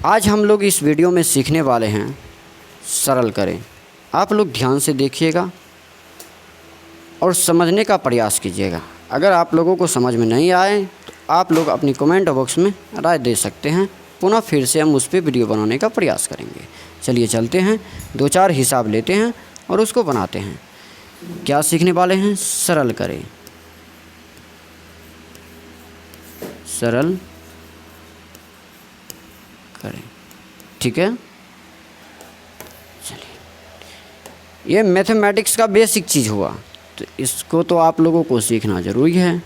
आज हम लोग इस वीडियो में सीखने वाले हैं सरल करें। आप लोग ध्यान से देखिएगा और समझने का प्रयास कीजिएगा। अगर आप लोगों को समझ में नहीं आए तो आप लोग अपनी कमेंट बॉक्स में राय दे सकते हैं। पुनः फिर से हम उस पर वीडियो बनाने का प्रयास करेंगे। चलिए चलते हैं, 2-4 हिसाब लेते हैं और उसको बनाते हैं। क्या सीखने वाले हैं? सरल करें। सरल करें, ठीक है। चलिए, ये मैथमेटिक्स का बेसिक चीज़ हुआ, तो इसको तो आप लोगों को सीखना ज़रूरी है।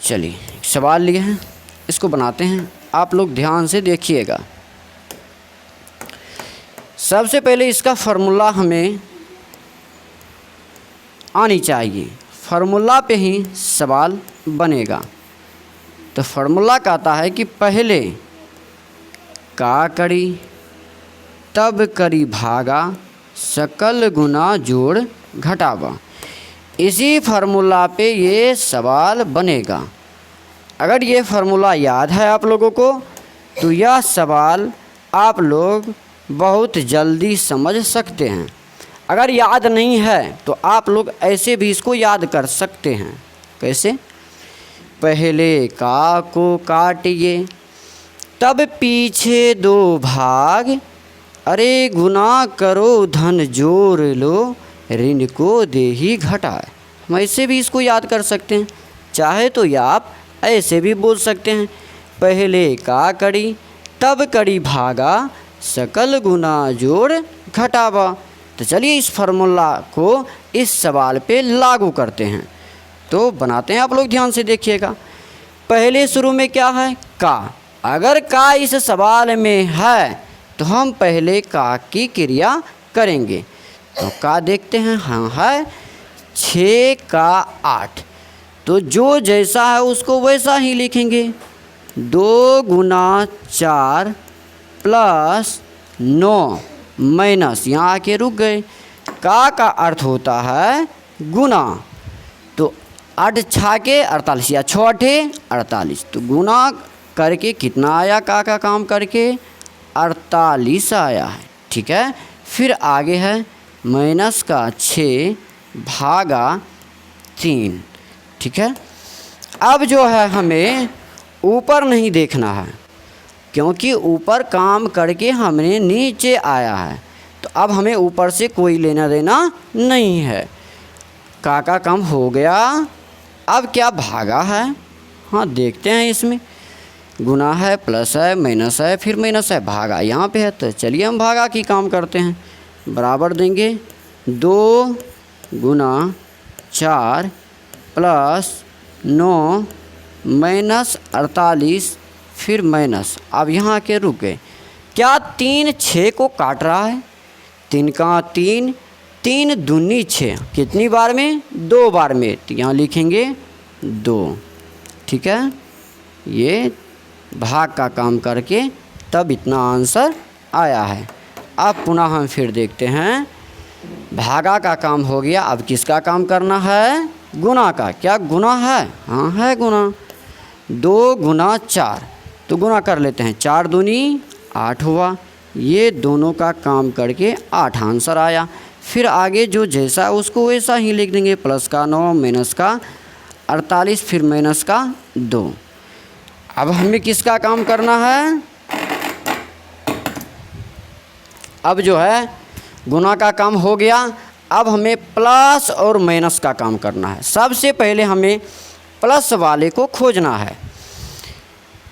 चलिए, एक सवाल लिए हैं, इसको बनाते हैं। आप लोग ध्यान से देखिएगा। सबसे पहले इसका फार्मूला हमें आनी चाहिए। फार्मूला पे ही सवाल बनेगा। तो फार्मूला कहता है कि पहले का करी, तब करी भागा, सकल गुना जोड़ घटावा। इसी फार्मूला पे ये सवाल बनेगा। अगर ये फार्मूला याद है आप लोगों को तो यह सवाल आप लोग बहुत जल्दी समझ सकते हैं। अगर याद नहीं है तो आप लोग ऐसे भी इसको याद कर सकते हैं। कैसे? पहले का को काटिए, तब पीछे 2 भाग, अरे गुना करो धन जोड़ लो, ऋण को दे ही घटाए। हम ऐसे भी इसको याद कर सकते हैं। चाहे तो या आप ऐसे भी बोल सकते हैं, पहले का करी, तब करी भागा, सकल गुना जोड़ घटावा। तो चलिए इस फार्मूला को इस सवाल पे लागू करते हैं। तो बनाते हैं, आप लोग ध्यान से देखिएगा। पहले शुरू में क्या है? का। अगर का इस सवाल में है तो हम पहले का की क्रिया करेंगे। तो का देखते हैं, हाँ है 6 का 8। तो जो जैसा है उसको वैसा ही लिखेंगे। 2 गुना 4 प्लस 9 माइनस, यहाँ आके रुक गए। का अर्थ होता है गुना। तो 8 छाके 48 या 6 8 48। तो गुना करके कितना आया? का काम करके 48 आया है, ठीक है। फिर आगे है माइनस का 6 भागा 3, ठीक है। अब जो है हमें ऊपर नहीं देखना है, क्योंकि ऊपर काम करके हमने नीचे आया है। तो अब हमें ऊपर से कोई लेना देना नहीं है। का काम हो गया। अब क्या? भागा है। हाँ, देखते हैं इसमें गुना है, प्लस है, माइनस है, फिर माइनस है, भागा यहाँ पे है। तो चलिए हम भागा की काम करते हैं। बराबर देंगे 2 गुना 4 प्लस 9 माइनस 48, फिर माइनस। अब यहाँ के रुक गए। क्या 3 6 को काट रहा है? 3 का 3, 3 दूनी 6, कितनी बार में? 2 बार में। तो यहाँ लिखेंगे 2, ठीक है। ये भाग का काम करके तब इतना आंसर आया है। अब पुनः हम फिर देखते हैं। भागा का काम हो गया। अब किसका काम करना है? गुना का। क्या गुना है? हाँ है गुना। 2 गुना 4, तो गुना कर लेते हैं। 4 दूनी 8 हुआ। ये दोनों का काम करके 8 आंसर आया। फिर आगे जो जैसा उसको वैसा ही लिख देंगे। प्लस का 9, माइनस का 48, फिर माइनस का 2। अब हमें किसका काम करना है? अब जो है गुना का काम हो गया। अब हमें प्लस और माइनस का काम करना है। सबसे पहले हमें प्लस वाले को खोजना है।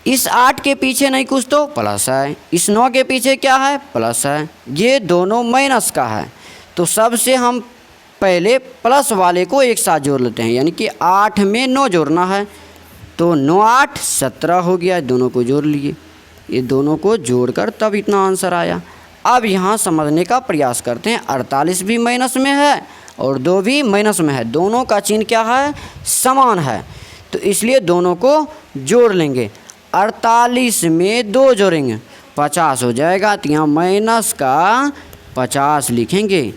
इस 8 के पीछे नहीं कुछ तो प्लस है, इस 9 के पीछे क्या है? प्लस है। ये दोनों माइनस का है। तो सबसे हम पहले प्लस वाले को एक साथ जोड़ लेते हैं, यानी कि 8 में 9 जोड़ना है। तो 9 8 17 हो गया। दोनों को जोड़ लिए। ये दोनों को जोड़कर तब इतना आंसर आया। अब यहाँ समझने का प्रयास करते हैं। 48 भी माइनस में है और 2 भी माइनस में है। दोनों का चिन्ह क्या है? समान है। तो इसलिए दोनों को जोड़ लेंगे। 48 में 2 जोड़ेंगे 50 हो जाएगा। तो यहाँ माइनस का 50 लिखेंगे।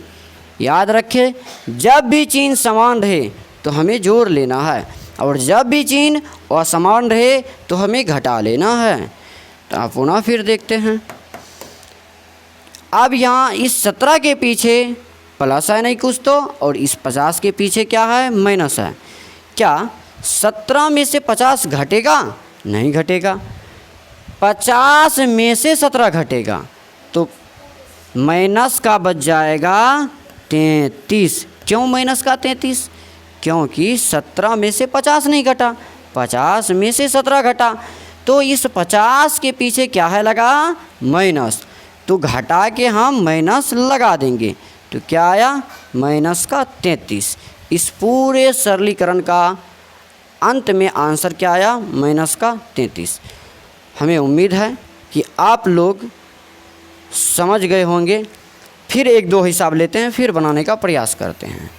याद रखें, जब भी चिन्ह समान रहे तो हमें जोड़ लेना है, और जब भी चिन्ह असमान रहे तो हमें घटा लेना है। तो आप पुनः फिर देखते हैं। अब यहाँ इस 17 के पीछे प्लस है नहीं कुछ तो, और इस 50 के पीछे क्या है, माइनस है। क्या 17 में से 50 घटेगा? नहीं घटेगा। 50 में से 17 घटेगा तो माइनस का बच जाएगा 33। क्यों माइनस का 33? क्योंकि 17 में से 50 नहीं घटा, 50 में से 17 घटा, तो इस 50 के पीछे क्या है लगा, माइनस। तो घटा के हम माइनस लगा देंगे तो क्या आया, माइनस का 33। इस पूरे सरलीकरण का अंत में आंसर क्या आया, माइनस का 33। हमें उम्मीद है कि आप लोग समझ गए होंगे। फिर 1-2 हिसाब लेते हैं, फिर बनाने का प्रयास करते हैं।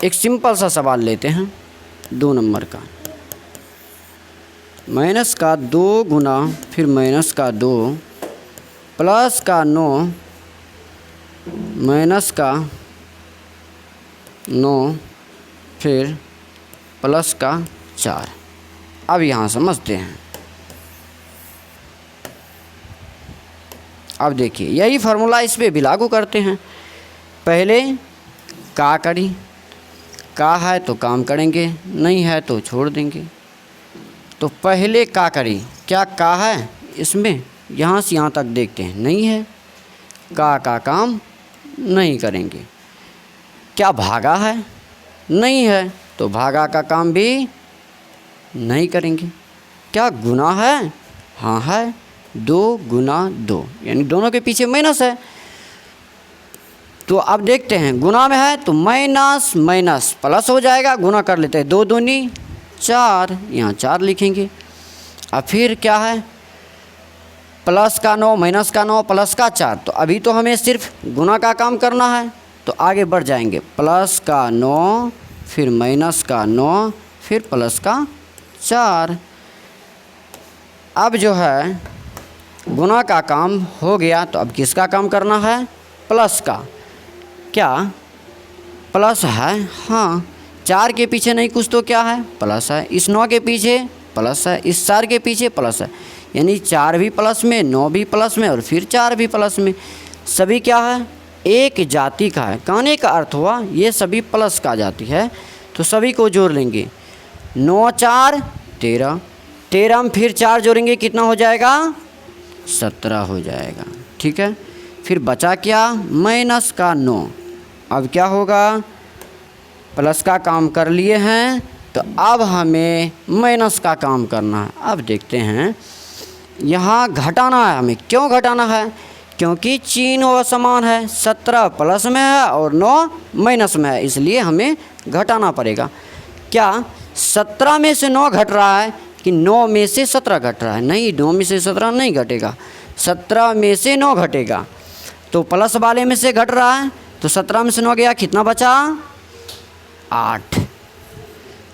एक सिंपल सा सवाल लेते हैं 2 नंबर का। माइनस का 2 गुना फिर माइनस का 2 प्लस का 9 माइनस का 9 फिर प्लस का 4। अब यहाँ समझते हैं। अब देखिए, यही फार्मूला इस पे भी लागू करते हैं। पहले का करी, का है तो काम करेंगे, नहीं है तो छोड़ देंगे। तो पहले का करी, क्या का है इसमें, यहाँ से यहाँ तक देखते हैं, नहीं है, का काम नहीं करेंगे। क्या भागा है, नहीं है, तो भागा का काम भी नहीं करेंगे। क्या गुना है, हाँ है, 2 गुना 2, यानी दोनों के पीछे माइनस है। तो अब देखते हैं, गुना में है तो माइनस माइनस प्लस हो जाएगा, गुना कर लेते हैं, 2 दूनी 4, यहाँ 4 लिखेंगे। अब फिर क्या है, प्लस का 9 माइनस का 9 प्लस का 4। तो अभी तो हमें सिर्फ गुना का काम करना है, तो आगे बढ़ जाएंगे। प्लस का 9 फिर माइनस का 9 फिर प्लस का 4। अब जो है गुना का काम हो गया, तो अब किसका काम करना है, प्लस का। क्या प्लस है, हाँ, 4 के पीछे नहीं कुछ तो क्या है, प्लस है। इस 9 के पीछे प्लस है, इस 4 के पीछे प्लस है, यानी 4 भी प्लस में, 9 भी प्लस में और फिर 4 भी प्लस में। सभी क्या है, एक जाति का है। कहने का अर्थ हुआ ये सभी प्लस का जाति है। तो सभी को जोड़ लेंगे, 9 4 13, 13 में फिर 4 जोड़ेंगे, कितना हो जाएगा, 17 हो जाएगा। ठीक है, फिर बचा क्या, माइनस का 9। अब क्या होगा, प्लस का काम कर लिए हैं, तो अब हमें माइनस का काम करना है। अब देखते हैं, यहाँ घटाना है हमें। क्यों घटाना है, क्योंकि चिन्ह असमान है, 17 प्लस में है और 9 माइनस में है, इसलिए हमें घटाना पड़ेगा। क्या 17 में से 9 घट रहा है कि 9 में से 17 घट रहा है? नहीं, 9 में से 17 नहीं घटेगा, 17 में से 9 घटेगा। तो प्लस वाले में से घट रहा है, तो 17 में से 9 गया, कितना बचा, 8।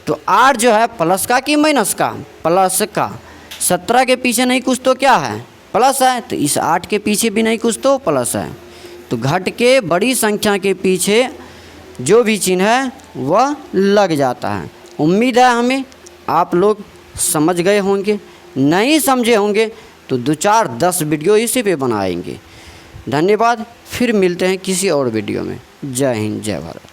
तो 8 जो है प्लस का कि माइनस का, प्लस का। 17 के पीछे नहीं कुछ तो क्या है, प्लस है, तो इस 8 के पीछे भी नहीं कुछ तो प्लस है। तो घट के बड़ी संख्या के पीछे जो भी चिन्ह है वह लग जाता है। उम्मीद है हमें आप लोग समझ गए होंगे। नहीं समझे होंगे तो 2-4-10 वीडियो इसी पे बनाएंगे। धन्यवाद, फिर मिलते हैं किसी और वीडियो में। जय हिंद, जय भारत।